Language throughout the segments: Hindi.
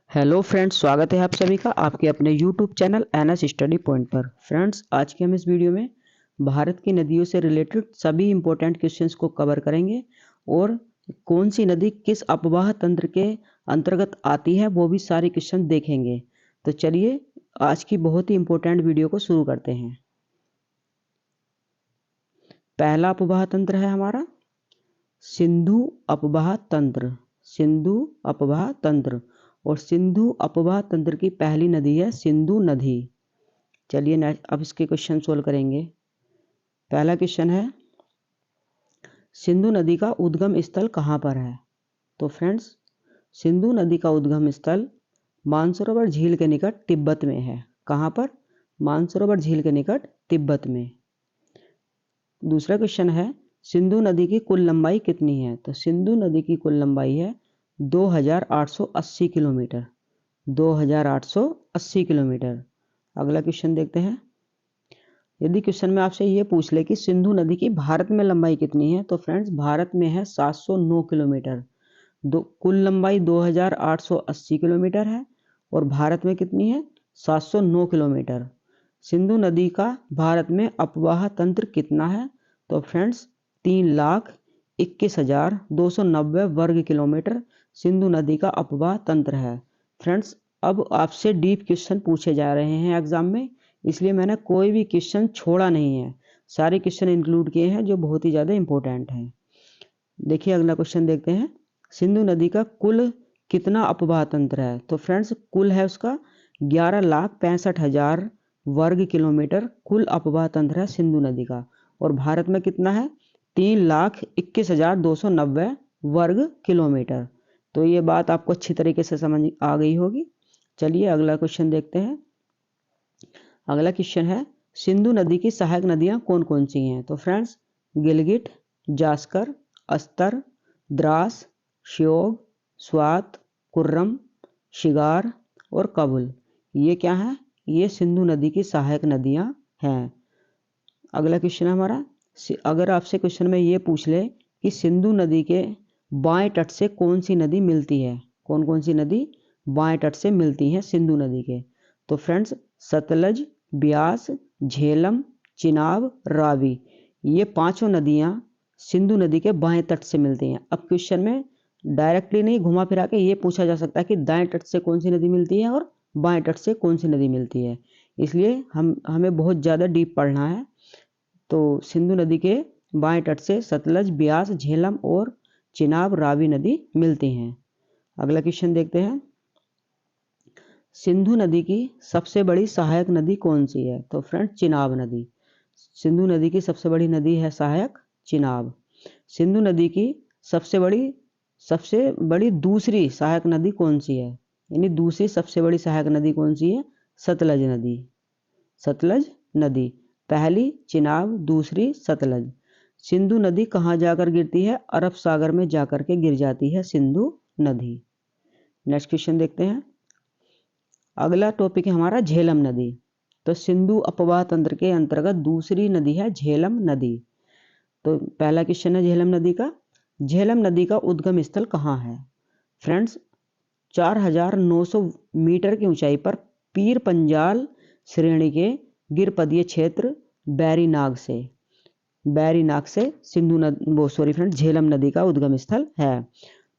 हेलो फ्रेंड्स, स्वागत है आप सभी का आपके अपने YouTube channel NS study point पर। फ्रेंड्स, आज के हम इस वीडियो में भारत की नदियों से रिलेटेड सभी इंपॉर्टेंट क्वेश्चंस को कवर करेंगे और कौन सी नदी किस अपवाह तंत्र के अंतर्गत आती है वो भी सारे क्वेश्चन देखेंगे। तो चलिए आज की बहुत ही इंपॉर्टेंट वीडियो को शुरू करते हैं। पहला अपवाह तंत्र है हमारा सिंधु अपवाह तंत्र। सिंधु अपवाह तंत्र और सिंधु अपवाह तंत्र की पहली नदी है सिंधु नदी। चलिए अब इसके क्वेश्चन सोल्व करेंगे। पहला क्वेश्चन है सिंधु नदी का उद्गम स्थल कहाँ पर है। तो फ्रेंड्स, सिंधु नदी का उद्गम स्थल मानसरोवर झील के निकट तिब्बत में है। कहाँ पर? मानसरोवर झील के निकट तिब्बत में। दूसरा क्वेश्चन है सिंधु नदी की कुल लंबाई कितनी है। तो सिंधु नदी की कुल लंबाई है 2880 किलोमीटर। 2880 किलोमीटर। अगला क्वेश्चन देखते हैं। यदि क्वेश्चन में आपसे ये पूछ ले कि सिंधु नदी की भारत में लंबाई कितनी है, तो फ्रेंड्स भारत में है 709 किलोमीटर। कुल लंबाई 2880 किलोमीटर है और भारत में कितनी है? 709 किलोमीटर। सिंधु नदी का भारत में अपवाह तंत्र कितना है? तो फ्रेंड्स 3,21,290 वर्ग किलोमीटर सिंधु नदी का अपवाह तंत्र है। फ्रेंड्स, अब आपसे डीप क्वेश्चन पूछे जा रहे हैं एग्जाम में, इसलिए मैंने कोई भी क्वेश्चन छोड़ा नहीं है। सारे क्वेश्चन इंक्लूड किए हैं जो बहुत ही ज़्यादा इंपॉर्टेंट हैं। देखिए अगला क्वेश्चन देखते हैं। सिंधु नदी का कुल कितना अपवाह तंत्र है। तो फ्रेंड्स कुल है उसका 11,65,000 वर्ग किलोमीटर कुल अपवाह तंत्र है सिंधु नदी का। और भारत में कितना है? 3,21,290 वर्ग किलोमीटर। तो ये बात आपको अच्छी तरीके से समझ आ गई होगी। चलिए अगला क्वेश्चन देखते हैं। अगला क्वेश्चन है सिंधु नदी की सहायक नदियां कौन कौन सी हैं। तो फ्रेंड्स गिलगिट, जास्कर, अस्तर, द्रास, श्योग, स्वात, कुर्रम, शिगार और कबुल, ये क्या है? ये सिंधु नदी की सहायक नदियां हैं। अगला क्वेश्चन हमारा, अगर आपसे क्वेश्चन में ये पूछ ले कि सिंधु नदी के बाएं तट से कौन सी नदी मिलती है, कौन कौन सी नदी बाएं तट से मिलती हैं सिंधु नदी के। तो फ्रेंड्स सतलज, ब्यास, झेलम, चिनाब, रावी, ये पांचों नदियां सिंधु नदी के बाएं तट से मिलती हैं। अब क्वेश्चन में डायरेक्टली नहीं, घुमा फिरा के ये पूछा जा सकता है कि दाएं तट से कौन सी नदी मिलती है और बाएं तट से कौन सी नदी मिलती है, इसलिए हमें बहुत ज़्यादा डीप पढ़ना है। तो सिंधु नदी के बाएं तट से सतलज, ब्यास, झेलम और चिनाब, रावी नदी मिलती हैं। अगला क्वेश्चन देखते हैं। सिंधु नदी की सबसे बड़ी सहायक नदी कौन सी है। तो फ्रेंड चिनाब नदी। सिंधु नदी की सबसे बड़ी नदी है सहायक चिनाब। सिंधु नदी की सबसे बड़ी दूसरी सहायक नदी कौन सी है, यानी दूसरी सबसे बड़ी सहायक नदी कौन सी है? सतलज नदी। सतलज नदी पहली चिनाब, दूसरी सतलज। सिंधु नदी कहाँ जाकर गिरती है? अरब सागर में जाकर के गिर जाती है सिंधु नदी। नेक्स्ट क्वेश्चन देखते हैं। अगला टॉपिक है हमारा झेलम नदी। तो सिंधु अपवाह तंत्र के अंतर्गत दूसरी नदी है झेलम नदी। तो पहला क्वेश्चन है झेलम नदी का। झेलम नदी का उद्गम स्थल कहाँ है? फ्रेंड्स 4,900 मीटर की ऊंचाई पर पीर पंजाल श्रेणी के गिरपदीय क्षेत्र बैरीनाग से झेलम नदी का उद्गम स्थल है।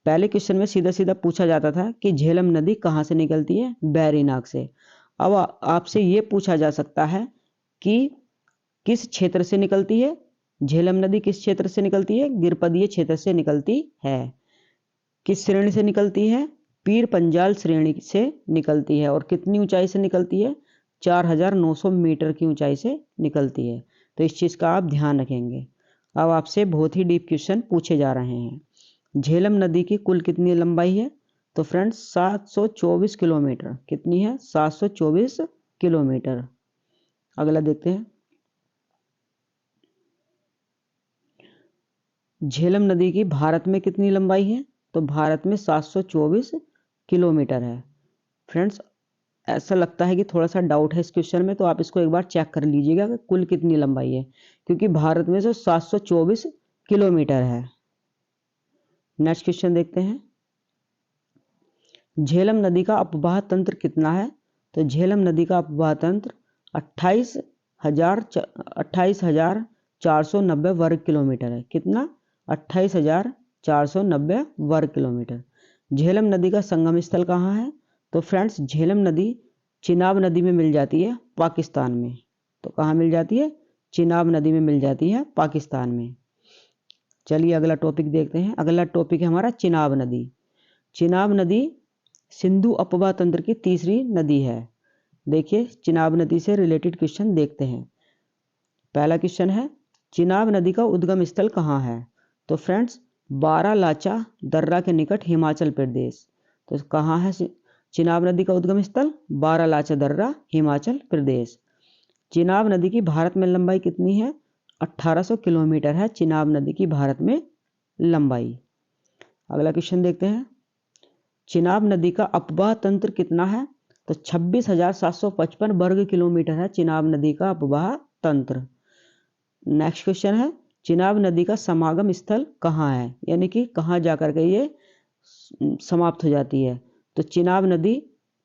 पहले क्वेश्चन में सीधा सीधा पूछा जाता था कि झेलम नदी कहाँ से निकलती है? बैरीनाग से। अब आपसे ये पूछा जा सकता है कि किस क्षेत्र से निकलती है? झेलम नदी किस क्षेत्र से निकलती है? गिरपदीय क्षेत्र से निकलती है। किस श्रेणी से निकलती है? पीर पंजाल श्रेणी से निकलती है। और कितनी ऊंचाई से निकलती है? 4,900 मीटर की ऊंचाई से निकलती है। तो इस चीज का आप ध्यान रखेंगे। अब आपसे बहुत ही डीप क्वेश्चन पूछे जा रहे हैं। झेलम नदी की कुल कितनी लंबाई है? तो फ्रेंड्स 724 किलोमीटर। कितनी है? 724 किलोमीटर। अगला देखते हैं। झेलम नदी की भारत में कितनी लंबाई है? तो भारत में 724 किलोमीटर है। फ्रेंड्स ऐसा लगता है कि थोड़ा सा डाउट है इस क्वेश्चन में, तो आप इसको एक बार चेक कर लीजिएगा कि कुल कितनी लंबाई है, क्योंकि भारत में जो 724 किलोमीटर है। नेक्स्ट क्वेश्चन देखते हैं। झेलम नदी का अपवाह तंत्र कितना है? तो झेलम नदी का अपवाह तंत्र 28,490 वर्ग किलोमीटर है। कितना? 28,490 वर्ग किलोमीटर। झेलम नदी का संगम स्थल कहाँ है? तो फ्रेंड्स झेलम नदी चिनाब नदी में मिल जाती है पाकिस्तान में। तो कहाँ मिल जाती है? चिनाब नदी में मिल जाती है पाकिस्तान में। चलिए अगला टॉपिक देखते हैं। अगला टॉपिक है हमारा चिनाब नदी। चिनाब नदी सिंधु अपवाह तंत्र की तीसरी नदी है। देखिए चिनाब नदी से रिलेटेड क्वेश्चन देखते हैं। पहला क्वेश्चन है चिनाब नदी का उद्गम स्थल कहाँ है? तो फ्रेंड्स बारालाचा दर्रा के निकट हिमाचल प्रदेश। तो कहाँ है चिनाब नदी का उद्गम स्थल? बारालाचा दर्रा हिमाचल प्रदेश। चिनाब नदी की भारत में लंबाई कितनी है? 1800 किलोमीटर है चिनाब नदी की भारत में लंबाई। अगला क्वेश्चन देखते हैं। चिनाब नदी का अपवाह तंत्र कितना है? तो 26,755 वर्ग किलोमीटर है चिनाब नदी का अपवाह तंत्र। नेक्स्ट क्वेश्चन है चिनाब नदी का समागम स्थल कहाँ है, यानी कि कहाँ जाकर के ये समाप्त हो जाती है? तो चिनाब नदी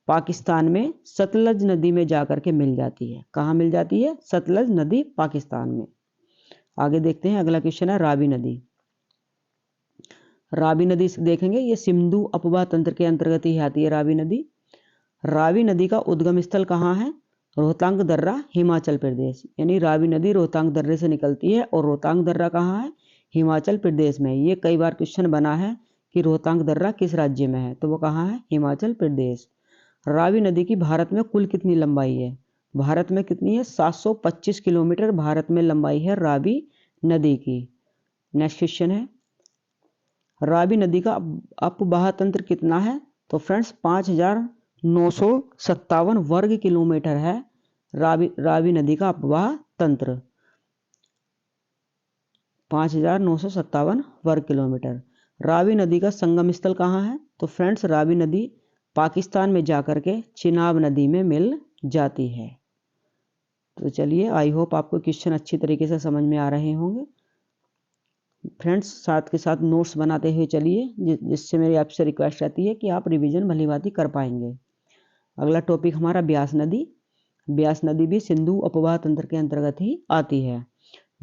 पाकिस्तान में सतलज नदी में जाकर के मिल जाती है। कहाँ मिल जाती है? सतलज नदी पाकिस्तान में। आगे देखते हैं। अगला क्वेश्चन है रावी नदी। रावी नदी से देखेंगे, ये सिंधु अपवाह तंत्र के अंतर्गत ही आती है रावी नदी। रावी नदी का उद्गम स्थल कहाँ है? रोहतांग दर्रा हिमाचल प्रदेश। यानी रावी नदी रोहतांग दर्रे से निकलती है और रोहतांग दर्रा कहाँ है? हिमाचल प्रदेश में। ये कई बार क्वेश्चन बना है कि रोहतांग दर्रा किस राज्य में है, तो वो कहाँ है? हिमाचल प्रदेश। रावी नदी की भारत में कुल कितनी लंबाई है? भारत में कितनी है? 725 किलोमीटर भारत में लंबाई है रावी नदी की। नेक्स्ट क्वेश्चन है रावी नदी का अपवाह तंत्र कितना है? तो फ्रेंड्स 5,957 वर्ग किलोमीटर है रावी नदी का अपवाह तंत्र। 5,957 वर्ग किलोमीटर। रावी नदी का संगम स्थल कहाँ है? तो फ्रेंड्स रावी नदी पाकिस्तान में जाकर के चिनाब नदी में मिल जाती है। तो चलिए आई होप आपको क्वेश्चन अच्छी तरीके से समझ में आ रहे होंगे। फ्रेंड्स साथ के साथ नोट्स बनाते हुए चलिए, जिससे मेरी आपसे रिक्वेस्ट रहती है कि आप रिवीजन भलीभांति कर पाएंगे। अगला टॉपिक हमारा ब्यास नदी। ब्यास नदी भी सिंधु अपवाह तंत्र के अंतर्गत ही आती है।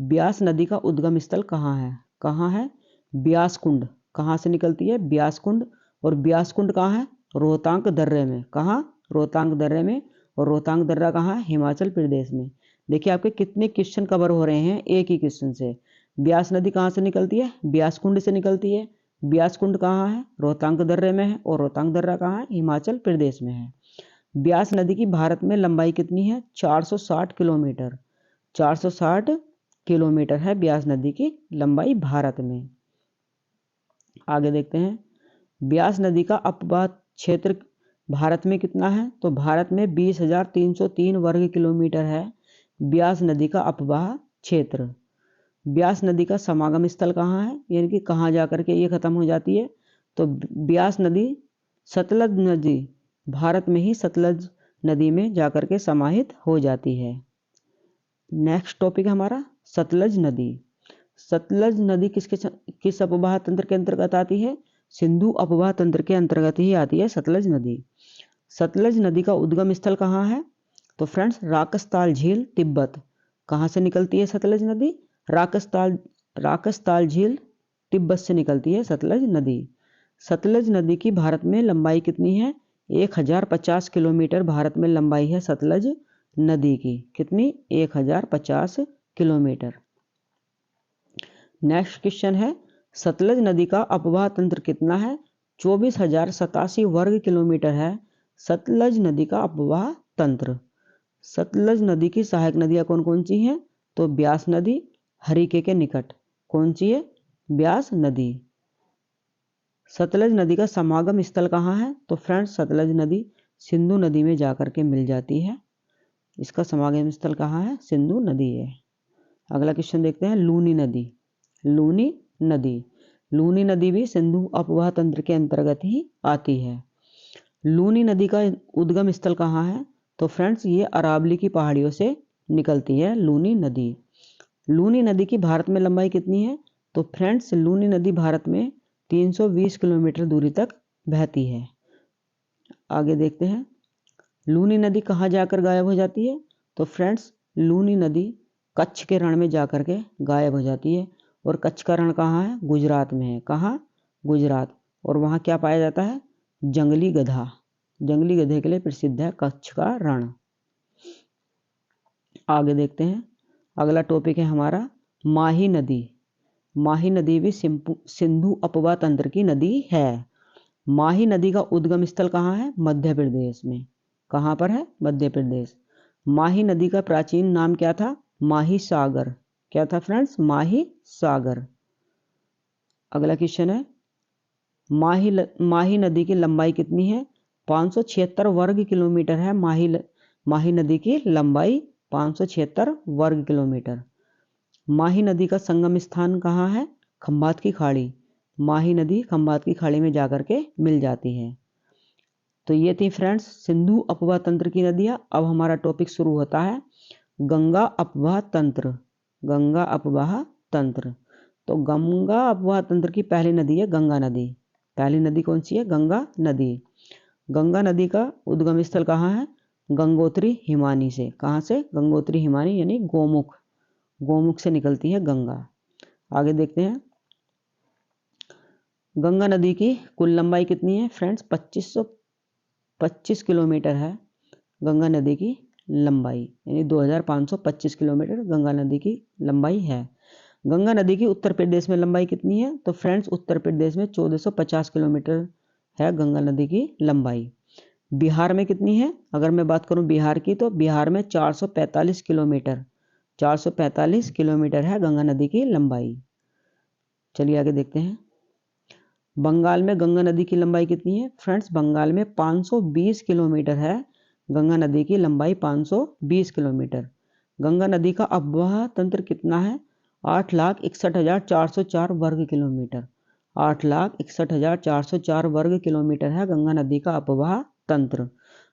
ब्यास नदी का उद्गम स्थल कहाँ है? कहाँ है? ब्यास कुंड। कहाँ से निकलती है? ब्यास कुंड। और ब्यास कुंड कहाँ है? रोहतांग दर्रे में। कहाँ? रोहतांग दर्रे में। और रोहतांग दर्रा कहाँ है? हिमाचल प्रदेश में। देखिए आपके कितने क्वेश्चन कवर हो रहे हैं एक ही क्वेश्चन से। ब्यास नदी कहाँ से निकलती है? ब्यास कुंड से निकलती है। ब्यास कुंड कहाँ है? रोहतांग दर्रे में है। और रोहतांग दर्रा कहाँ है? हिमाचल प्रदेश में है। ब्यास नदी की भारत में लंबाई कितनी है? 460 किलोमीटर। 460 किलोमीटर है ब्यास नदी की लंबाई भारत में। आगे देखते हैं। ब्यास नदी का अपवाह क्षेत्र भारत में कितना है? तो भारत में 20,303 वर्ग किलोमीटर है ब्यास नदी का अपवाह क्षेत्र। ब्यास नदी का समागम स्थल कहाँ है, यानी कि कहाँ जाकर के ये खत्म हो जाती है? तो ब्यास नदी सतलज नदी भारत में ही सतलज नदी में जाकर के समाहित हो जाती है। नेक्स्ट टॉपिक हमारा सतलज नदी। सतलज नदी किस अपवाह तंत्र के अंतर्गत आती है? सिंधु अपवाह तंत्र के अंतर्गत ही आती है सतलज नदी। सतलज नदी का उद्गम स्थल कहाँ है? तो फ्रेंड्स राकसताल झील तिब्बत। कहाँ से निकलती है सतलज नदी? राकसताल झील तिब्बत से निकलती है सतलज नदी। सतलज नदी की भारत में लंबाई कितनी है? 1,050 किलोमीटर भारत में लंबाई है सतलज नदी की। कितनी? 1,050 किलोमीटर। नेक्स्ट क्वेश्चन है सतलज नदी का अपवाह तंत्र कितना है? 24,087 वर्ग किलोमीटर है सतलज नदी का अपवाह तंत्र। सतलज नदी की सहायक नदियां कौन कौन सी हैं? तो ब्यास नदी हरिके के निकट। कौन सी है? ब्यास नदी। सतलज नदी का समागम स्थल कहाँ है? तो फ्रेंड्स सतलज नदी सिंधु नदी में जाकर के मिल जाती है। इसका समागम स्थल कहाँ है? सिंधु नदी है। अगला क्वेश्चन देखते हैं लूनी नदी। लूनी नदी। लूनी नदी भी सिंधु अपवाह तंत्र के अंतर्गत ही आती है। लूनी नदी का उद्गम स्थल कहाँ है? तो फ्रेंड्स ये अरावली की पहाड़ियों से निकलती है लूनी नदी। लूनी नदी की भारत में लंबाई कितनी है? तो फ्रेंड्स लूनी नदी भारत में 320 किलोमीटर दूरी तक बहती है। आगे देखते हैं, लूनी नदी कहाँ जाकर गायब हो जाती है? तो फ्रेंड्स लूनी नदी कच्छ के रण में जाकर के गायब हो जाती है। और कच्छ का रण कहाँ है? गुजरात में है। कहाँ? गुजरात। और वहाँ क्या पाया जाता है? जंगली गधा। जंगली गधे के लिए प्रसिद्ध है कच्छ का रण। आगे देखते हैं, अगला टॉपिक है हमारा माही नदी। माही नदी भी सिंधु उपवा तंत्र की नदी है। माही नदी का उद्गम स्थल कहाँ है? मध्य प्रदेश में। कहाँ पर है? मध्य प्रदेश। माही नदी का प्राचीन नाम क्या था? माही सागर। क्या था फ्रेंड्स? माही सागर। अगला क्वेश्चन है, माही नदी की लंबाई कितनी है? 576 वर्ग किलोमीटर है। माही नदी की लंबाई 576 वर्ग किलोमीटर। माही नदी का संगम स्थान कहाँ है? खंभात की खाड़ी। माही नदी खंभात की खाड़ी में जाकर के मिल जाती है। तो ये थी फ्रेंड्स सिंधु उपवा तंत्र की नदियाँ। अब हमारा टॉपिक शुरू होता है गंगा अपवाह तंत्र। गंगा अपवाह तंत्र। तो गंगा अपवाह तंत्र की पहली नदी है गंगा नदी। पहली नदी कौन सी है? गंगा नदी। गंगा नदी का उद्गम स्थल कहाँ है? गंगोत्री हिमानी से। कहाँ से? गंगोत्री हिमानी यानी गोमुख। गोमुख से निकलती है गंगा। आगे देखते हैं, गंगा नदी की कुल लंबाई कितनी है? फ्रेंड्स 2525 किलोमीटर है गंगा नदी की लंबाई, यानी 2525 किलोमीटर गंगा नदी की लंबाई है। गंगा नदी की उत्तर प्रदेश में लंबाई कितनी है? तो फ्रेंड्स उत्तर प्रदेश में 1450 किलोमीटर है गंगा नदी की लंबाई। बिहार में कितनी है? अगर मैं बात करूं बिहार की, तो बिहार में 445 किलोमीटर 445 किलोमीटर है गंगा नदी की लंबाई। चलिए आगे देखते हैं, बंगाल में गंगा नदी की लंबाई कितनी है? फ्रेंड्स बंगाल में 520 किलोमीटर है गंगा नदी की लंबाई। 520 किलोमीटर। गंगा नदी का अपवाह तंत्र कितना है? 8,61,404 वर्ग किलोमीटर। 8,61,404 वर्ग किलोमीटर है गंगा नदी का अपवाह तंत्र।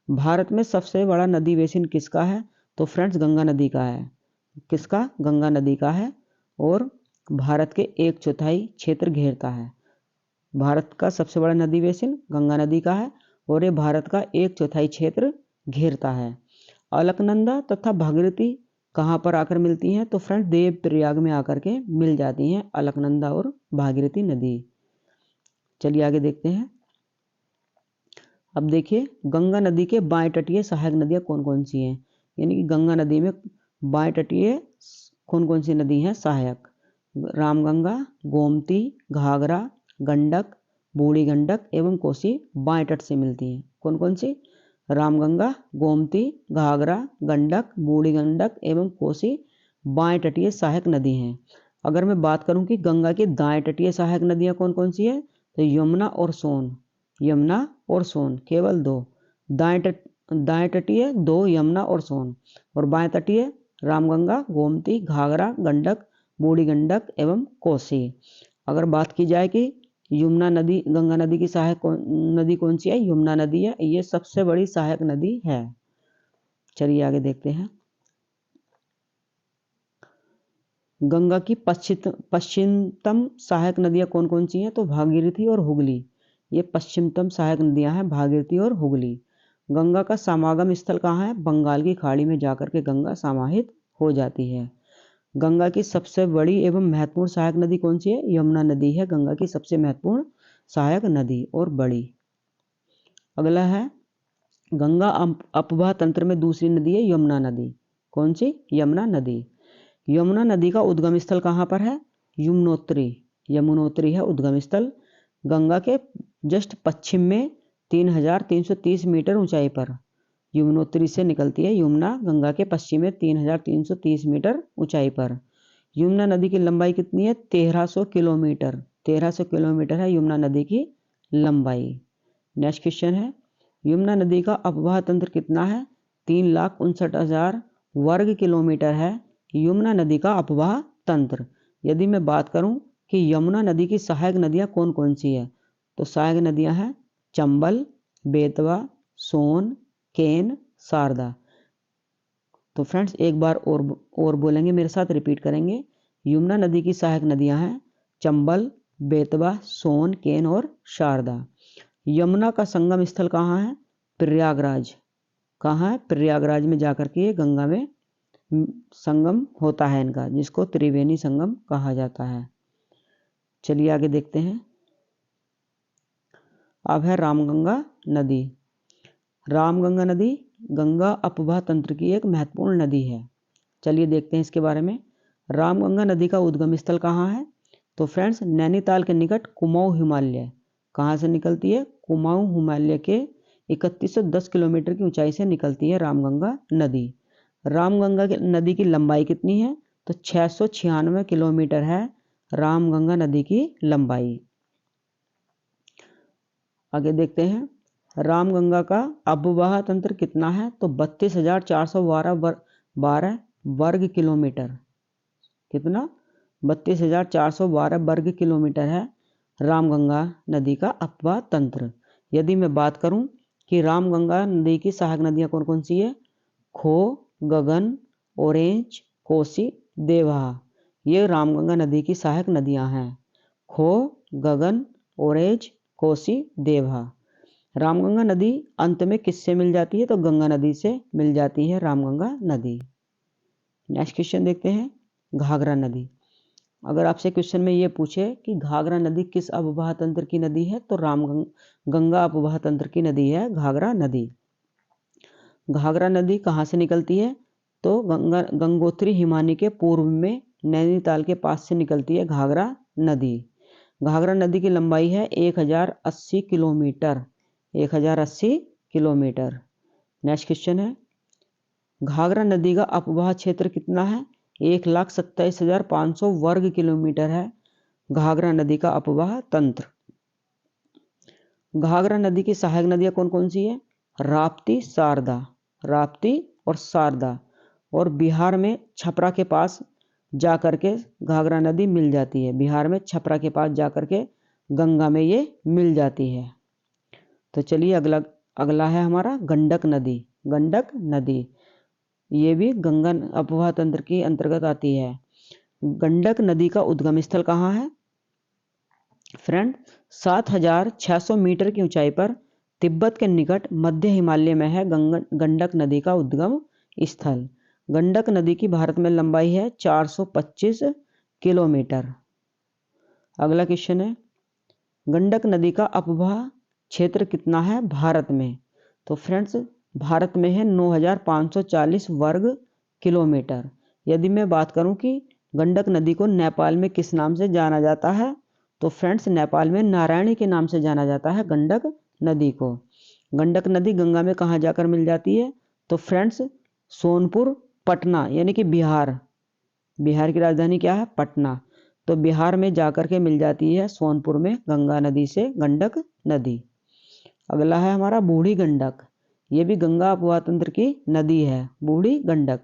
भारत में सबसे बड़ा नदी बेसिन किसका है? तो फ्रेंड्स गंगा नदी का है। किसका? गंगा नदी का है। और भारत के 1/4 क्षेत्र घेरता है। भारत का सबसे बड़ा नदी बेसिन गंगा नदी का है और ये भारत का 1/4 क्षेत्र घेरता है। अलकनंदा तथा भागीरथी कहाँ पर आकर मिलती हैं? तो फ्रेंड्स देवप्रयाग में आकर के मिल जाती हैं अलकनंदा और भागीरथी नदी। चलिए आगे देखते हैं, अब देखिए गंगा नदी के बाएं तटीय सहायक नदियाँ कौन कौन सी हैं? यानी कि गंगा नदी में बाएं तटीय कौन कौन सी नदी हैं सहायक? रामगंगा, गोमती, घाघरा, गंडक, बूढ़ी गंडक एवं कोसी बाएं तट से मिलती हैं। कौन कौन सी? रामगंगा, गोमती, घाघरा, गंडक, बूढ़ी गंडक एवं कोसी बाएं तटीय सहायक नदी हैं। अगर मैं बात करूं कि गंगा की दाएं तटीय सहायक नदियां कौन कौन सी है, तो यमुना और सोन। यमुना और सोन केवल दो। दाएं तटीय 2 यमुना और सोन, और बाएं तटीय रामगंगा, गोमती, घाघरा, गंडक, बूढ़ी गंडक एवं कोसी। अगर बात की जाए कि यमुना नदी गंगा नदी की सहायक नदी कौन सी है? यमुना नदी है, ये सबसे बड़ी सहायक नदी है। चलिए आगे देखते हैं, गंगा की पश्चिमतम सहायक नदियां कौन कौन सी हैं? तो भागीरथी और हुगली। ये पश्चिमतम सहायक नदियां हैं भागीरथी और हुगली। गंगा का समागम स्थल कहाँ है? बंगाल की खाड़ी में जाकर के गंगा समाहित हो जाती है। गंगा की सबसे बड़ी एवं महत्वपूर्ण सहायक नदी कौन सी है? यमुना नदी है गंगा की सबसे महत्वपूर्ण सहायक नदी और बड़ी। अगला है, गंगा अपवाह तंत्र में दूसरी नदी है यमुना नदी। कौन सी? यमुना नदी। यमुना नदी का उद्गम स्थल कहाँ पर है? यमुनोत्री। यमुनोत्री है उद्गम स्थल। गंगा के जस्ट पश्चिम में 3,330 मीटर ऊंचाई पर यमुनोत्री से निकलती है यमुना। गंगा के पश्चिम में 3,330 मीटर ऊंचाई पर। यमुना नदी की लंबाई कितनी है? 1300 किलोमीटर। 1300 किलोमीटर है यमुना नदी की लंबाई। नेक्स्ट क्वेश्चन है, यमुना नदी का अपवाह तंत्र कितना है? 3,59,000 वर्ग किलोमीटर है यमुना नदी का अपवाह तंत्र। यदि मैं बात करूं कि यमुना नदी की सहायक नदियां कौन कौन सी है, तो सहायक नदियां हैं चंबल, बेतवा, सोन, केन, शारदा। तो फ्रेंड्स एक बार और बोलेंगे, मेरे साथ रिपीट करेंगे। यमुना नदी की सहायक नदियां हैं चंबल, बेतवा, सोन, केन और शारदा। यमुना का संगम स्थल कहाँ है? प्रयागराज। कहाँ है? प्रयागराज में जाकर के ये गंगा में संगम होता है इनका, जिसको त्रिवेणी संगम कहा जाता है। चलिए आगे देखते हैं। अब है रामगंगा नदी। रामगंगा नदी गंगा अपवाह तंत्र की एक महत्वपूर्ण नदी है। चलिए देखते हैं इसके बारे में। रामगंगा नदी का उद्गम स्थल कहाँ है? तो फ्रेंड्स, नैनीताल के निकट कुमाऊं हिमालय। कहाँ से निकलती है? कुमाऊं हिमालय के 3110 किलोमीटर की ऊंचाई से निकलती है रामगंगा नदी। रामगंगा नदी की लंबाई कितनी है? तो 696 किलोमीटर है रामगंगा नदी की लंबाई। आगे देखते हैं, रामगंगा का अपवाह तंत्र कितना है? तो 32,412 वर्ग किलोमीटर। कितना? 32,412 वर्ग किलोमीटर है रामगंगा नदी का अपवाह तंत्र। यदि मैं बात करूं कि रामगंगा नदी की सहायक नदियां कौन कौन सी है? खो, गगन, ऑरेंज, कोसी, देवा। ये रामगंगा नदी की सहायक नदियां हैं। खो, गगन, ऑरेंज, कोसी, देवा। रामगंगा नदी अंत में किससे मिल जाती है? तो गंगा नदी से मिल जाती है रामगंगा नदी। नेक्स्ट क्वेश्चन देखते हैं, घाघरा नदी। अगर आपसे क्वेश्चन में ये पूछे कि घाघरा नदी किस अपवाह तंत्र की नदी है? तो गंगा अपवाह तंत्र की नदी है घाघरा नदी। घाघरा नदी कहाँ से निकलती है? तो गंगोत्री हिमानी के पूर्व में नैनीताल के पास से निकलती है घाघरा नदी। घाघरा नदी की लंबाई है 1080 किलोमीटर। 1080 किलोमीटर। नेक्स्ट क्वेश्चन है, घाघरा नदी का अपवाह क्षेत्र कितना है? 1,27,500 वर्ग किलोमीटर है घाघरा नदी का अपवाह तंत्र। घाघरा नदी की सहायक नदियां कौन कौन सी है? राप्ती, शारदा। राप्ती और शारदा। और बिहार में छपरा के पास जाकर के घाघरा नदी मिल जाती है। बिहार में छपरा के पास जाकर के गंगा में ये मिल जाती है। तो चलिए अगला है हमारा गंडक नदी। गंडक नदी ये भी गंगा अपवाह तंत्र के अंतर्गत आती है। गंडक नदी का उद्गम स्थल कहाँ है? फ्रेंड, 7,600 मीटर की ऊंचाई पर तिब्बत के निकट मध्य हिमालय में है गंडक नदी का उद्गम स्थल। गंडक नदी की भारत में लंबाई है 425 किलोमीटर। अगला क्वेश्चन है, गंडक नदी का अपवाह क्षेत्र कितना है भारत में? तो फ्रेंड्स, भारत में है 9,540 वर्ग किलोमीटर। यदि मैं बात करूं कि गंडक नदी को नेपाल में किस नाम से जाना जाता है? तो फ्रेंड्स, नेपाल में नारायणी के नाम से जाना जाता है गंडक नदी को। गंडक नदी गंगा में कहाँ जाकर मिल जाती है? तो फ्रेंड्स, सोनपुर, पटना, यानी कि बिहार। बिहार की राजधानी क्या है? पटना। तो बिहार में जाकर के मिल जाती है सोनपुर में गंगा नदी से गंडक नदी। अगला है हमारा बूढ़ी गंडक। ये भी गंगा अपवाह तंत्र की नदी है, बूढ़ी गंडक।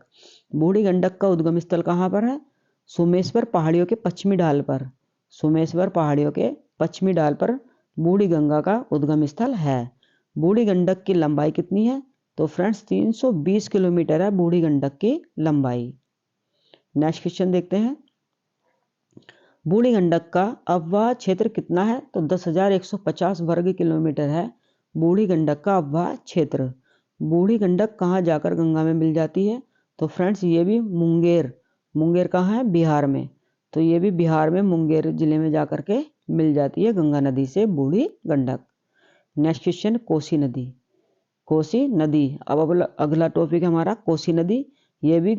बूढ़ी गंडक का उद्गम स्थल कहाँ पर है? सोमेश्वर पहाड़ियों के पश्चिमी ढाल पर। सोमेश्वर पहाड़ियों के पश्चिमी ढाल पर बूढ़ी गंगा का उद्गम स्थल है। बूढ़ी गंडक की लंबाई कितनी है? तो फ्रेंड्स, 320 किलोमीटर है बूढ़ी गंडक की लंबाई। नेक्स्ट क्वेश्चन देखते हैं, बूढ़ी गंडक का अपवाह क्षेत्र कितना है? तो 10,150 वर्ग किलोमीटर है बूढ़ी गंडक का अपवाह क्षेत्र। बूढ़ी गंडक कहाँ जाकर गंगा में मिल जाती है? तो फ्रेंड्स, ये भी मुंगेर कहाँ है? बिहार में। तो ये भी बिहार में मुंगेर जिले में जाकर के मिल जाती है गंगा नदी से बूढ़ी गंडक। नेक्स्ट क्वेश्चन, कोसी नदी। कोसी नदी, अब अगला टॉपिक है हमारा कोसी नदी। ये भी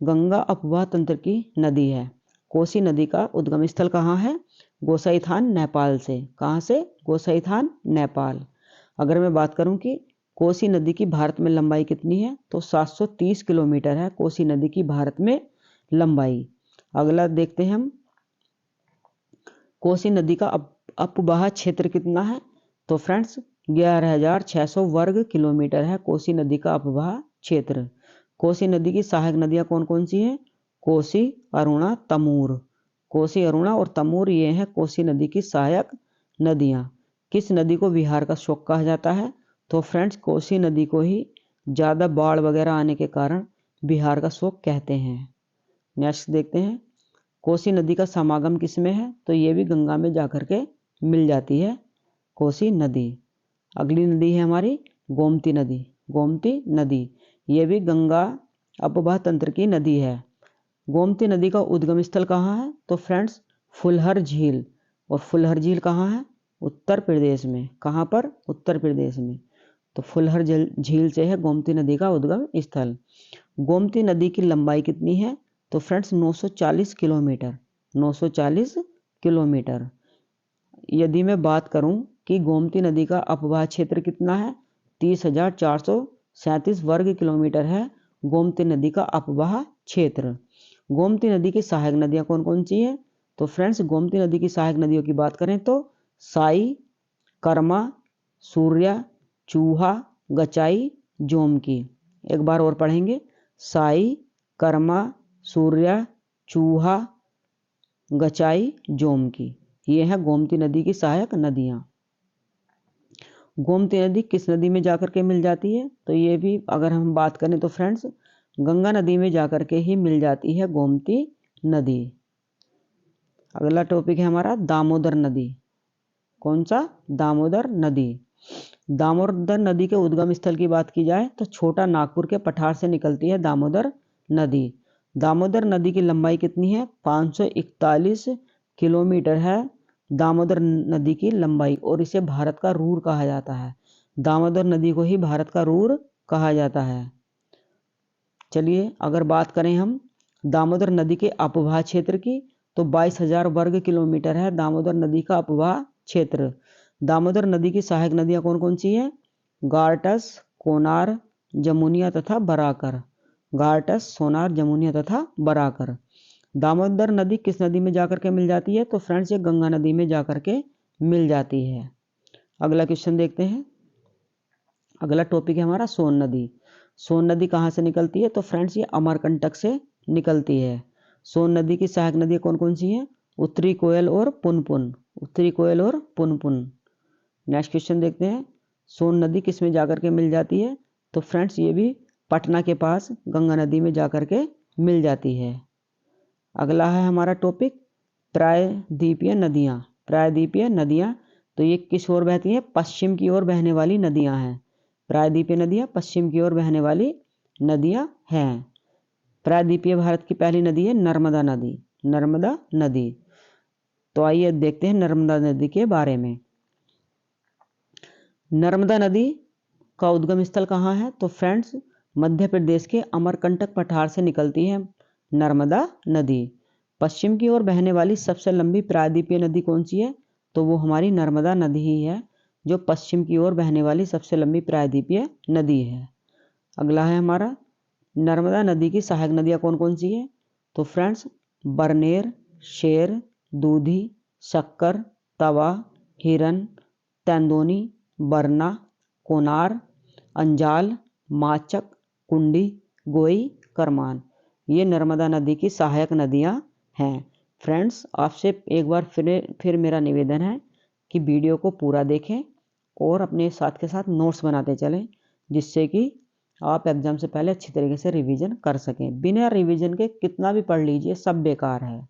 गंगा अपवाह तंत्र की नदी है। कोसी नदी का उद्गम स्थल कहाँ है? गोसाईथान, नेपाल से। कहाँ से? गोसाईथान, नेपाल। अगर मैं बात करूं कि कोसी नदी की भारत में लंबाई कितनी है? तो 730 किलोमीटर है कोसी नदी की भारत में लंबाई। अगला देखते हैं हम, कोसी नदी का अपवाह क्षेत्र कितना है? तो फ्रेंड्स, 11,600 वर्ग किलोमीटर है कोसी नदी का अपवाह क्षेत्र। कोसी नदी की सहायक नदियां कौन कौन सी हैं? कोसी, अरुणा, तमूर। कोसी, अरुणा और तमूर ये हैं कोसी नदी की सहायक नदियां। किस नदी को बिहार का शोक कहा जाता है? तो फ्रेंड्स, कोसी नदी को ही ज़्यादा बाढ़ वगैरह आने के कारण बिहार का शोक कहते हैं। नेक्स्ट देखते हैं, कोसी नदी का समागम किस में है? तो ये भी गंगा में जाकर के मिल जाती है कोसी नदी। अगली नदी है हमारी गोमती नदी, गोमती नदी ये भी गंगा अपवाह तंत्र की नदी है। गोमती नदी का उद्गम स्थल कहाँ है? तो फ्रेंड्स फुलहर झील, और फुलहर झील कहाँ है? उत्तर प्रदेश में। कहाँ पर? उत्तर प्रदेश में। तो फुलहर झील से है गोमती नदी का उद्गम स्थल। गोमती नदी की लंबाई कितनी है? तो फ्रेंड्स 940 किलोमीटर, 940 किलोमीटर। यदि मैं बात करूं कि गोमती नदी का अपवाह क्षेत्र कितना है, 30,437 वर्ग किलोमीटर है गोमती नदी का अपवाह क्षेत्र। गोमती नदी की सहायक नदियां कौन कौन सी हैं? तो फ्रेंड्स गोमती नदी की सहायक नदियों की बात करें तो साई, कर्मा, सूर्या, चूहा, गचाई, जोमकी। एक बार और पढ़ेंगे, साई, कर्मा, सूर्या, चूहा, गचाई, जोमकी। ये है गोमती नदी की सहायक नदियां। गोमती नदी किस नदी में जाकर के मिल जाती है? तो ये भी अगर हम बात करें तो फ्रेंड्स गंगा नदी में जाकर के ही मिल जाती है गोमती नदी। अगला टॉपिक है हमारा दामोदर नदी। कौन सा? दामोदर नदी। दामोदर नदी के उद्गम स्थल की बात की जाए तो छोटा नागपुर के पठार से निकलती है दामोदर नदी। दामोदर नदी की लंबाई कितनी है? 541 किलोमीटर है दामोदर नदी की लंबाई, और इसे भारत का रूर कहा जाता है। दामोदर नदी को ही भारत का रूर कहा जाता है। चलिए अगर बात करें हम दामोदर नदी के अपवाह क्षेत्र की तो 22,000 वर्ग किलोमीटर है दामोदर नदी का अपवाह क्षेत्र। दामोदर नदी की सहायक नदियां कौन कौन सी हैं? गारटस, कोनार, जमुनिया तथा बराकर। गारटस, सोनार, जमुनिया तथा बराकर। दामोदर नदी किस नदी में जाकर के मिल जाती है? तो फ्रेंड्स ये गंगा नदी में जाकर के मिल जाती है। अगला क्वेश्चन देखते हैं। अगला टॉपिक है हमारा सोन नदी। सोन नदी कहाँ से निकलती है? तो फ्रेंड्स ये अमरकंटक से निकलती है। सोन नदी की सहायक नदियाँ कौन कौन सी हैं? उत्तरी कोयल और पुनपुन। उत्तरी कोयल और पुनपुन। नेक्स्ट क्वेश्चन देखते हैं। सोन नदी किस में जाकर के मिल जाती है? तो फ्रेंड्स ये भी पटना के पास गंगा नदी में जाकर के मिल जाती है। अगला है हमारा टॉपिक प्रायद्वीपीय नदियाँ। प्रायद्वीपीय नदियाँ तो ये किस ओर बहती हैं? पश्चिम की ओर बहने वाली नदियाँ हैं। प्रायद्वीपीय नदियाँ पश्चिम की ओर बहने वाली नदियाँ हैं। प्रायद्वीपीय भारत की पहली नदी है नर्मदा नदी। नर्मदा नदी। तो आइए देखते हैं नर्मदा नदी के बारे में। नर्मदा नदी का उद्गम स्थल कहाँ है? तो फ्रेंड्स मध्य प्रदेश के अमरकंटक पठार से निकलती है नर्मदा नदी। पश्चिम की ओर बहने वाली सबसे लंबी प्रायद्वीपीय नदी कौन सी है? तो वो हमारी नर्मदा नदी ही है, जो पश्चिम की ओर बहने वाली सबसे लंबी प्रायद्वीपीय नदी है। अगला है हमारा नर्मदा नदी की सहायक नदियाँ कौन कौन सी है? तो फ्रेंड्स बरनेर, शेर, दूधी, शक्कर, तवा, हिरन, तेंदोनी, बरना, कोनार, अंजाल, माचक, कुंडी, गोई, करमान। ये नर्मदा नदी की सहायक नदियाँ हैं। फ्रेंड्स आपसे एक बार फिर मेरा निवेदन है कि वीडियो को पूरा देखें और अपने साथ के साथ नोट्स बनाते चलें, जिससे कि आप एग्जाम से पहले अच्छी तरीके से रिवीजन कर सकें। बिना रिवीजन के कितना भी पढ़ लीजिए सब बेकार है।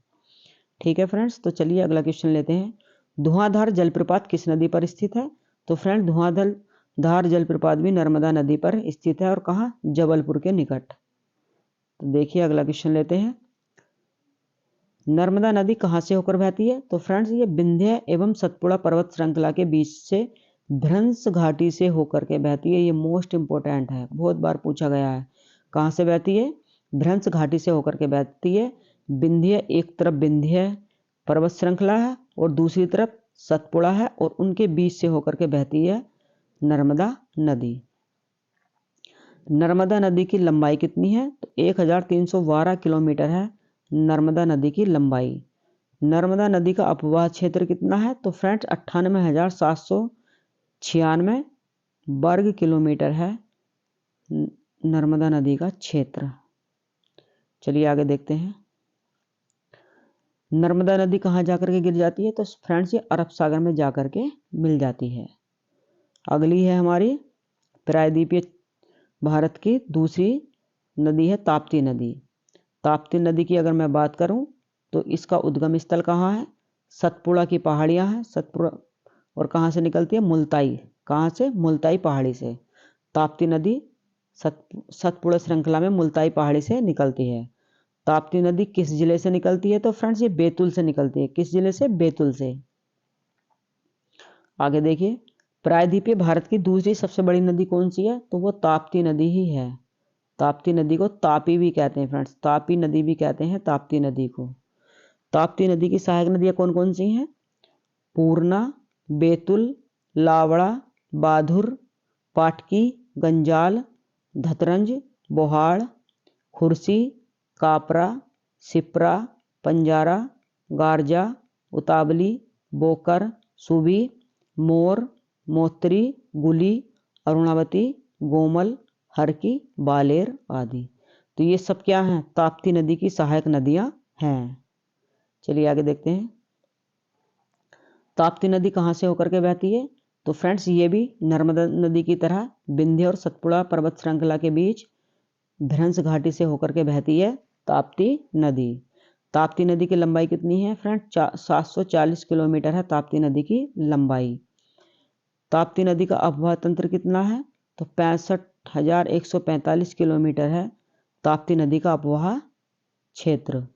ठीक है फ्रेंड्स, तो चलिए अगला क्वेश्चन लेते हैं। धुआंधार जलप्रपात किस नदी पर स्थित है? तो फ्रेंड धुआंधार जलप्रपात भी नर्मदा नदी पर स्थित है, और कहाँ? जबलपुर के निकट। तो देखिए अगला क्वेश्चन लेते हैं। नर्मदा नदी कहाँ से होकर बहती है? तो फ्रेंड्स ये विंध्य एवं सतपुड़ा पर्वत श्रृंखला के बीच से भ्रंश घाटी से होकर के बहती है। ये मोस्ट इंपॉर्टेंट है, बहुत बार पूछा गया है। कहाँ से बहती है? भ्रंश घाटी से होकर के बहती है। विंध्य, एक तरफ विंध्य पर्वत श्रृंखला है और दूसरी तरफ सतपुड़ा है, और उनके बीच से होकर के बहती है नर्मदा नदी। नर्मदा नदी की लंबाई कितनी है? तो 1312 किलोमीटर है नर्मदा नदी की लंबाई। नर्मदा नदी का अपवाह क्षेत्र कितना है? तो फ्रेंड्स 98,796 वर्ग किलोमीटर है नर्मदा नदी का क्षेत्र। चलिए आगे देखते हैं। नर्मदा नदी कहाँ जाकर के गिर जाती है? तो फ्रेंड्स ये अरब सागर में जाकर के मिल जाती है। अगली है हमारी प्रायद्वीपीय भारत की दूसरी नदी है ताप्ती नदी। ताप्ती नदी की अगर मैं बात करूं तो इसका उद्गम स्थल कहाँ है? सतपुड़ा की पहाड़ियाँ हैं। सतपुड़ा और कहाँ से निकलती है? मुल्ताई। कहाँ से? मुल्ताई पहाड़ी से। ताप्ती नदी सतपुड़ा श्रृंखला में मुल्ताई पहाड़ी से निकलती है। ताप्ती नदी किस जिले से निकलती है? तो फ्रेंड्स ये बैतूल से निकलती है। किस जिले से? बैतूल से। आगे देखिए, प्रायद्वीपीय भारत की दूसरी सबसे बड़ी नदी कौन सी है? तो वो ताप्ती नदी ही है। ताप्ती नदी को तापी भी कहते हैं फ्रेंड्स, तापी नदी भी कहते हैं ताप्ती नदी को। ताप्ती नदी की सहायक नदियां कौन कौन सी हैं? पूर्णा, बैतूल, लावड़ा, बाधुर, पाटकी, गंजाल, धतरंज, बोहाड़, खुर्सी, कापरा, सिप्रा, पंजारा, गारजा, उतावली, बोकर, सुबी, मोर, मोत्री, गुली, अरुणावती, गोमल, हरकी, बालेर आदि। तो ये सब क्या हैं? ताप्ती नदी की सहायक नदियां हैं। चलिए आगे देखते हैं, ताप्ती नदी कहाँ से होकर के बहती है? तो फ्रेंड्स ये भी नर्मदा नदी की तरह विंध्य और सतपुड़ा पर्वत श्रृंखला के बीच भ्रंश घाटी से होकर के बहती है ताप्ती नदी। ताप्ती नदी की लंबाई कितनी है फ्रेंड्स? 740 किलोमीटर है ताप्ती नदी की लंबाई। ताप्ती नदी का अपवाह तंत्र कितना है? तो 65,145 किलोमीटर है ताप्ती नदी का अपवाह क्षेत्र।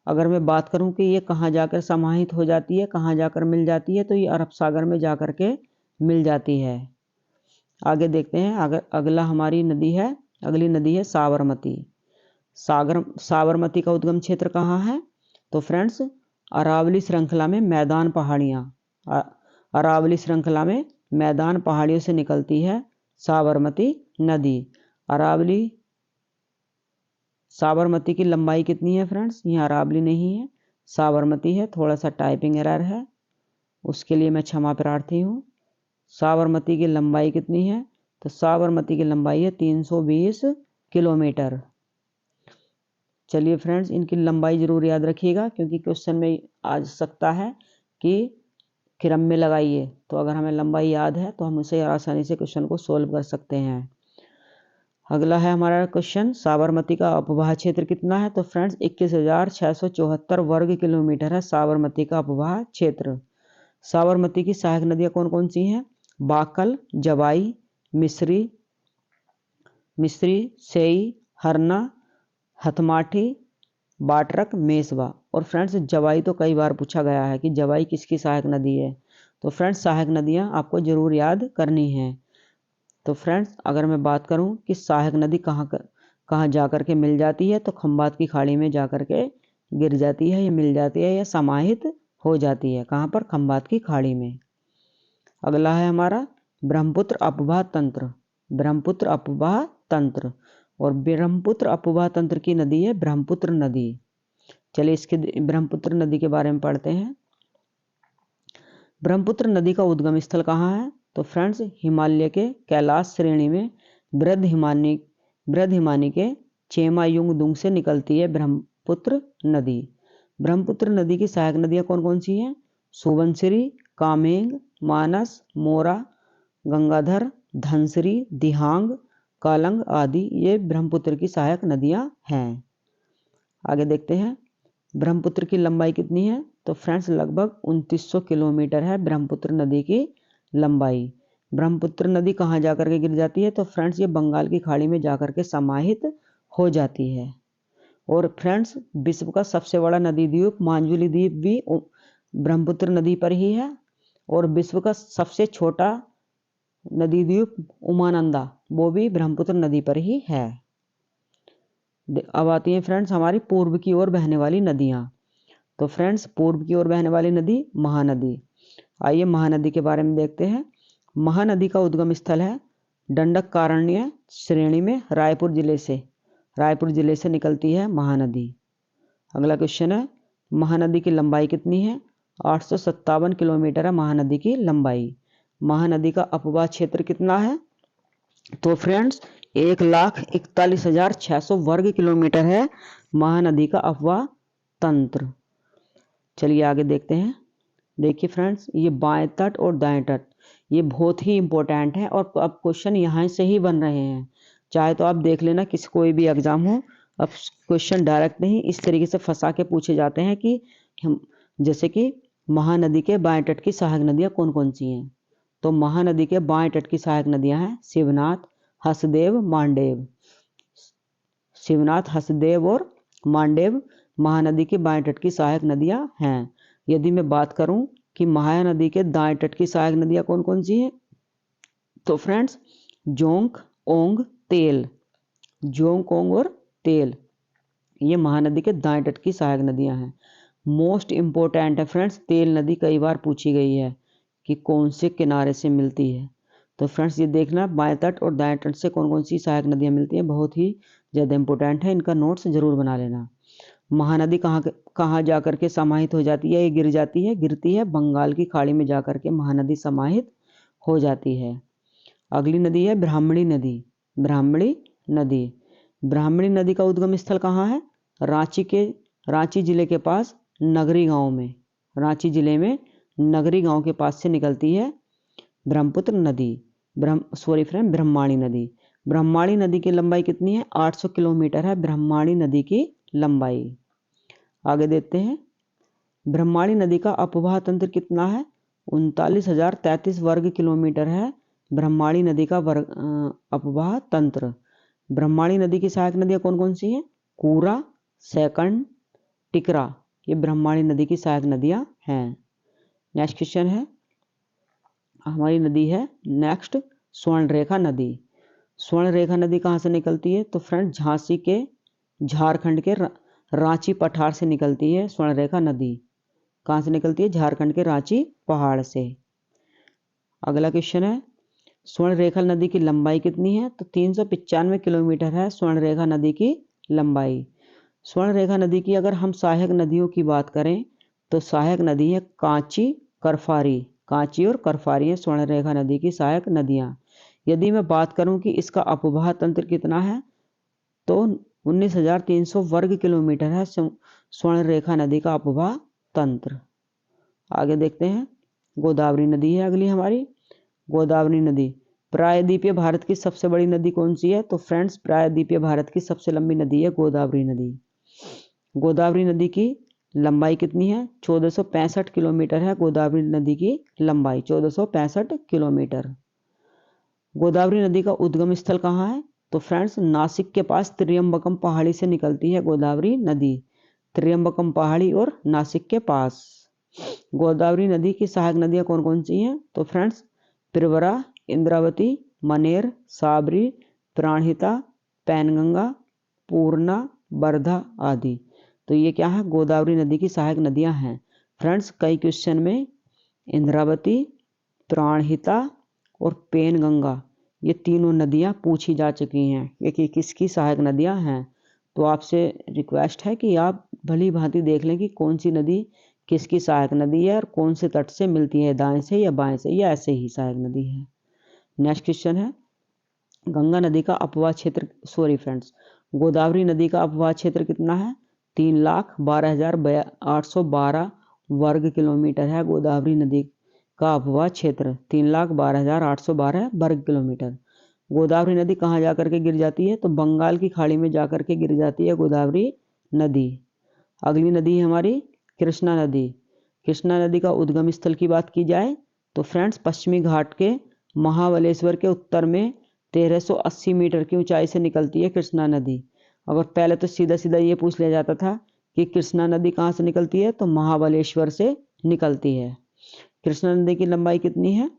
अगर मैं बात करूं कि ये कहाँ जाकर समाहित हो जाती है, कहाँ जाकर मिल जाती है, तो ये अरब सागर में जाकर के मिल जाती है। आगे देखते हैं, अगला हमारी नदी है, अगली नदी है साबरमती। साबरमती का उद्गम क्षेत्र कहाँ है? तो फ्रेंड्स अरावली श्रृंखला में मैदान पहाड़ियाँ, अरावली श्रृंखला में मैदान पहाड़ियों से निकलती है साबरमती नदी। साबरमती की लंबाई कितनी है फ्रेंड्स? यहाँ अरावली नहीं है, साबरमती है। थोड़ा सा टाइपिंग एरर है, उसके लिए मैं क्षमा प्रार्थी हूँ। साबरमती की लंबाई कितनी है? तो साबरमती की लंबाई है 320 किलोमीटर। चलिए फ्रेंड्स, इनकी लंबाई जरूर याद रखिएगा, क्योंकि क्वेश्चन में आ सकता है कि क्रम में लगाइए। तो अगर हमें लंबाई याद है तो हम उसे आसानी से क्वेश्चन को सोल्व कर सकते हैं। अगला है हमारा क्वेश्चन, साबरमती का अपवाह क्षेत्र कितना है? तो फ्रेंड्स 21,674 वर्ग किलोमीटर है साबरमती का अपवाह क्षेत्र। साबरमती की सहायक नदियां कौन कौन सी हैं? बाकल, जवाई, मिश्री, सेई, हरना, हथमाठी, बाटरक, मेसवा। और फ्रेंड्स जवाई तो कई बार पूछा गया है कि जवाई किसकी सहायक नदी है। तो फ्रेंड्स सहायक नदियां आपको जरूर याद करनी है। तो फ्रेंड्स अगर मैं बात करूं कि सहायक नदी कहाँ जाकर के मिल जाती है, तो खंबात की खाड़ी में जाकर के गिर जाती है, या मिल जाती है, या समाहित हो जाती है। कहाँ पर? खंबात की खाड़ी में। अगला है हमारा ब्रह्मपुत्र अपवाह तंत्र। ब्रह्मपुत्र अपवाह तंत्र, और ब्रह्मपुत्र अपवाह तंत्र की नदी है ब्रह्मपुत्र नदी। चलिए इसके ब्रह्मपुत्र नदी के बारे में पढ़ते हैं। ब्रह्मपुत्र नदी का उद्गम स्थल कहाँ है? तो फ्रेंड्स हिमालय के कैलाश श्रेणी में बृहद हिमानी के चेमायुंगदुंग से निकलती है ब्रह्मपुत्र नदी। ब्रह्मपुत्र नदी की सहायक नदियां कौन कौन सी हैं? सुबनसिरी, कामेंग, मानस, मोरा, गंगाधर, धनसिरी, दिहांग, कालंग आदि ये ब्रह्मपुत्र की सहायक नदियां हैं। आगे देखते हैं, ब्रह्मपुत्र की लंबाई कितनी है? तो फ्रेंड्स लगभग 2900 किलोमीटर है ब्रह्मपुत्र नदी की लंबाई। ब्रह्मपुत्र नदी कहाँ जाकर के गिर जाती है? तो फ्रेंड्स ये बंगाल की खाड़ी में जाकर के समाहित हो जाती है। और फ्रेंड्स विश्व का सबसे बड़ा नदी द्वीप मांजुली द्वीप भी ब्रह्मपुत्र नदी पर ही है, और विश्व का सबसे छोटा नदी द्वीप उमानंदा वो भी ब्रह्मपुत्र नदी पर ही है। अब आती हैं फ्रेंड्स हमारी पूर्व की ओर बहने वाली नदियाँ। तो फ्रेंड्स पूर्व की ओर बहने वाली नदी महानदी। आइए महानदी के बारे में देखते हैं। महानदी का उद्गम स्थल है दंडकारण्य श्रेणी में रायपुर जिले से निकलती है महानदी। अगला क्वेश्चन है, महानदी की लंबाई कितनी है? 857 किलोमीटर है महानदी की लंबाई। महानदी का अपवाह क्षेत्र कितना है? तो फ्रेंड्स 1,41,600 वर्ग किलोमीटर है महानदी का अपवाह तंत्र। चलिए आगे देखते हैं। देखिए फ्रेंड्स ये बाएं तट और दाएं तट ये बहुत ही इंपॉर्टेंट है, और अब क्वेश्चन यहाँ से ही बन रहे हैं। चाहे तो आप देख लेना किसी कोई भी एग्जाम हो, अब क्वेश्चन डायरेक्ट नहीं इस तरीके से फंसा के पूछे जाते हैं कि हम जैसे कि महानदी के बाएं तट की सहायक नदियाँ कौन कौन सी हैं। तो महानदी के बाएं तट की सहायक नदियां हैं शिवनाथ, हसदेव, मांडेव। शिवनाथ, हसदेव और मांडेव महानदी के बाएं तट की सहायक नदियां हैं। यदि मैं बात करूं कि महाया नदी के दाएं तट की सहायक नदियां कौन कौन सी हैं, तो फ्रेंड्स जोंक, ओंग, तेल। जोंक, ओंग और तेल ये महानदी के दाएं तट की सहायक नदियां हैं। मोस्ट इंपोर्टेंट है फ्रेंड्स, तेल नदी कई बार पूछी गई है कि कौन से किनारे से मिलती है। तो फ्रेंड्स ये देखना बाएं तट और दाएं तट से कौन कौन सी सहायक नदियां मिलती हैं, बहुत ही ज़्यादा इंपॉर्टेंट है, इनका नोट्स जरूर बना लेना। महानदी कहाँ जाकर के समाहित हो जाती है, ये गिरती है बंगाल की खाड़ी में जाकर के महानदी समाहित हो जाती है। अगली नदी है ब्राह्मणी नदी। ब्राह्मणी नदी, ब्राह्मणी नदी का उद्गम स्थल कहाँ है, रांची जिले के पास नगरी गांव में। रांची जिले में नगरी गांव के पास से निकलती है ब्रह्मपुत्र नदी। ब्रह्माणी नदी। ब्रह्माणी नदी की लंबाई कितनी है, 800 किलोमीटर है ब्रह्माणी नदी की लंबाई। आगे देखते हैं, ब्रह्माणी नदी का अपवाह तंत्र कितना है, 39,033 वर्ग किलोमीटर है ब्रह्माणी नदी का अपवाह तंत्र। ब्रह्माणी नदी की सहायक नदियां कौन कौन सी हैं, कूरा, सेकंड, टिकरा, ये ब्रह्माणी नदी की सहायक नदियां हैं। नेक्स्ट क्वेश्चन है, हमारी नदी है नेक्स्ट स्वर्णरेखा नदी। स्वर्णरेखा नदी कहाँ से निकलती है, तो फ्रेंड झारखंड के रांची पठार से निकलती है स्वर्णरेखा नदी। कहाँ से निकलती है, झारखंड के रांची पहाड़ से। अगला क्वेश्चन है, स्वर्णरेखा नदी की लंबाई कितनी है, तो 395 किलोमीटर है स्वर्णरेखा नदी की लंबाई। स्वर्णरेखा नदी की अगर हम सहायक नदियों की बात करें तो सहायक नदी है कांची, करफारी। कांची और करफारी है स्वर्णरेखा नदी की सहायक नदियां। यदि मैं बात करूं कि इसका अपवाह तंत्र कितना है, तो 19,300 वर्ग किलोमीटर है स्वर्णरेखा नदी का अपवाह तंत्र। आगे देखते हैं, गोदावरी नदी है अगली हमारी। गोदावरी नदी, प्रायद्वीपीय भारत की सबसे बड़ी नदी कौन सी है, तो फ्रेंड्स प्रायद्वीपीय भारत की सबसे लंबी नदी है गोदावरी नदी। गोदावरी नदी की लंबाई कितनी है, 1465 किलोमीटर है गोदावरी नदी की लंबाई, 1465 किलोमीटर। गोदावरी नदी का उद्गम स्थल कहाँ है, तो फ्रेंड्स नासिक के पास त्रियंबकम पहाड़ी से निकलती है गोदावरी नदी। त्रियंबकम पहाड़ी और नासिक के पास। गोदावरी नदी की सहायक नदियां कौन कौन सी हैं, तो फ्रेंड्स प्रवरा, इंद्रावती, मनेर, साबरी, प्राणहिता, पैनगंगा, पूर्णा, वर्धा आदि। तो ये क्या है, गोदावरी नदी की सहायक नदियां हैं। फ्रेंड्स कई क्वेश्चन में इंद्रावती, प्राणहिता और पेनगंगा ये तीनों नदियां पूछी जा चुकी हैं, ये किसकी सहायक नदियां हैं। तो आपसे रिक्वेस्ट है कि आप भली भांति देख लें कि कौन सी नदी किसकी सहायक नदी है और कौन से तट से मिलती है, दाएं से या बाएं से, या ऐसे ही सहायक नदी है। नेक्स्ट क्वेश्चन है, गंगा नदी का अपवाह क्षेत्र, गोदावरी नदी का अपवाह क्षेत्र कितना है, 3,12,812 वर्ग किलोमीटर है गोदावरी नदी का अपवाह क्षेत्र, 3,12,812 वर्ग किलोमीटर। गोदावरी नदी कहाँ जाकर के गिर जाती है, तो बंगाल की खाड़ी में जाकर के गिर जाती है गोदावरी नदी। अगली नदी है हमारी कृष्णा नदी। कृष्णा नदी का उद्गम स्थल की बात की जाए तो फ्रेंड्स पश्चिमी घाट के महाबलेश्वर के उत्तर में 1380 मीटर की ऊंचाई से निकलती है कृष्णा नदी। अगर पहले तो सीधा सीधा ये पूछ लिया जाता था कि कृष्णा नदी कहाँ से निकलती है, तो महाबलेश्वर से निकलती है। कृष्णा नदी की लंबाई कितनी है,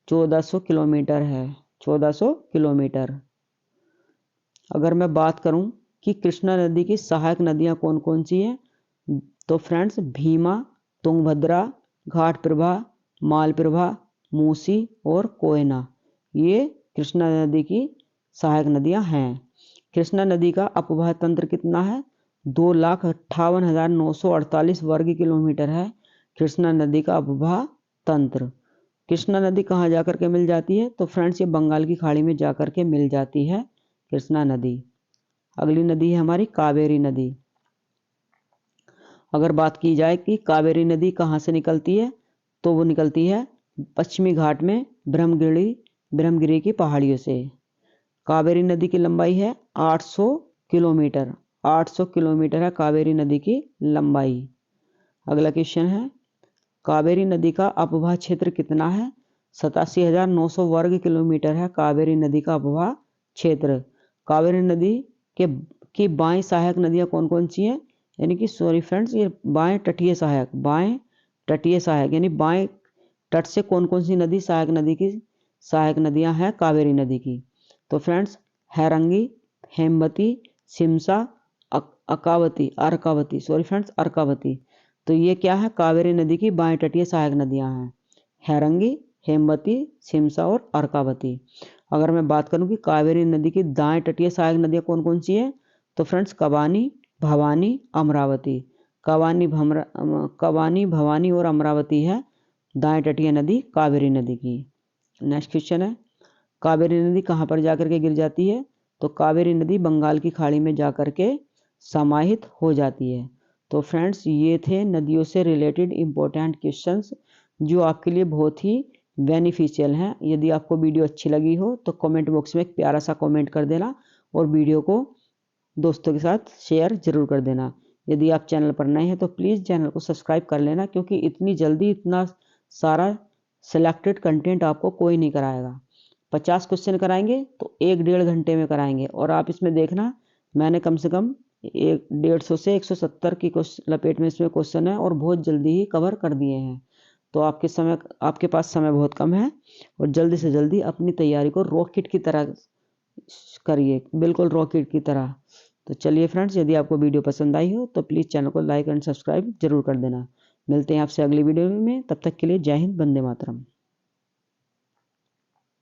1400 किलोमीटर है, 1400 किलोमीटर। अगर मैं बात करूं कि कृष्णा नदी की सहायक नदियां कौन कौन सी हैं, तो फ्रेंड्स भीमा, तुंगभद्रा, घाटप्रभा, मालप्रभा, मूसी और कोयना ये कृष्णा नदी की सहायक नदियां हैं। कृष्णा नदी का अपवाह तंत्र कितना है, 2,58,948 वर्ग किलोमीटर है कृष्णा नदी का अपवाह तंत्र। कृष्णा नदी कहाँ जाकर के मिल जाती है, तो फ्रेंड्स ये बंगाल की खाड़ी में जाकर के मिल जाती है कृष्णा नदी। अगली नदी है हमारी कावेरी नदी। अगर बात की जाए कि कावेरी नदी कहाँ से निकलती है, तो वो निकलती है पश्चिमी घाट में ब्रह्मगिरी की पहाड़ियों से। कावेरी नदी की लंबाई है 800 किलोमीटर, 800 किलोमीटर है कावेरी नदी की लंबाई। अगला क्वेश्चन है, कावेरी नदी का अपवाह क्षेत्र कितना है, 87,900 वर्ग किलोमीटर है कावेरी नदी का अपवाह क्षेत्र। कावेरी नदी के की बाएं सहायक नदियां कौन कौन सी हैं, यानी कि सॉरी फ्रेंड्स, ये बाएं तटीय सहायक, बाएं तटीय सहायक यानी बाएं तट से कौन कौन सी नदी सहायक नदियां हैं कावेरी नदी की। तो friends Harangi, Hemavati, Shimsha, Arkavati sorry friends Arkavati. तो ये क्या है, कावेरी नदी की बाएं तटीय सहायक नदियां हैं, हैरंगी, हेमवती, सिमसा और अर्कावती। अगर मैं बात करूं कि कावेरी नदी की दाएं तटीय सहायक नदियां कौन कौन सी है, तो फ्रेंड्स कबानी, भवानी, अमरावती। कबानी, भवानी और अमरावती है दाएं तटीय नदी कावेरी नदी की। नेक्स्ट क्वेश्चन है, कावेरी नदी कहाँ पर जाकर के गिर जाती है, तो कावेरी नदी बंगाल की खाड़ी में जाकर के समाहित हो जाती है। तो फ्रेंड्स ये थे नदियों से रिलेटेड इंपॉर्टेंट क्वेश्चंस जो आपके लिए बहुत ही बेनिफिशियल हैं। यदि आपको वीडियो अच्छी लगी हो तो कमेंट बॉक्स में एक प्यारा सा कमेंट कर देना और वीडियो को दोस्तों के साथ शेयर जरूर कर देना। यदि आप चैनल पर नए हैं तो प्लीज़ चैनल को सब्सक्राइब कर लेना, क्योंकि इतनी जल्दी इतना सारा सिलेक्टेड कंटेंट आपको कोई नहीं कराएगा। 50 क्वेश्चन कराएंगे तो 1-1.5 घंटे में कराएंगे, और आप इसमें देखना मैंने कम से कम 150 से 170 की लपेट में इसमें क्वेश्चन है और बहुत जल्दी ही कवर कर दिए हैं। तो आपके पास समय बहुत कम है और जल्दी से जल्दी अपनी तैयारी को रॉकेट की तरह करिए, बिल्कुल रॉकेट की तरह। तो चलिए फ्रेंड्स, यदि आपको वीडियो पसंद आई हो तो प्लीज़ चैनल को लाइक एंड सब्सक्राइब जरूर कर देना। मिलते हैं आपसे अगली वीडियो में, तब तक के लिए जय हिंद, वंदे मातरम।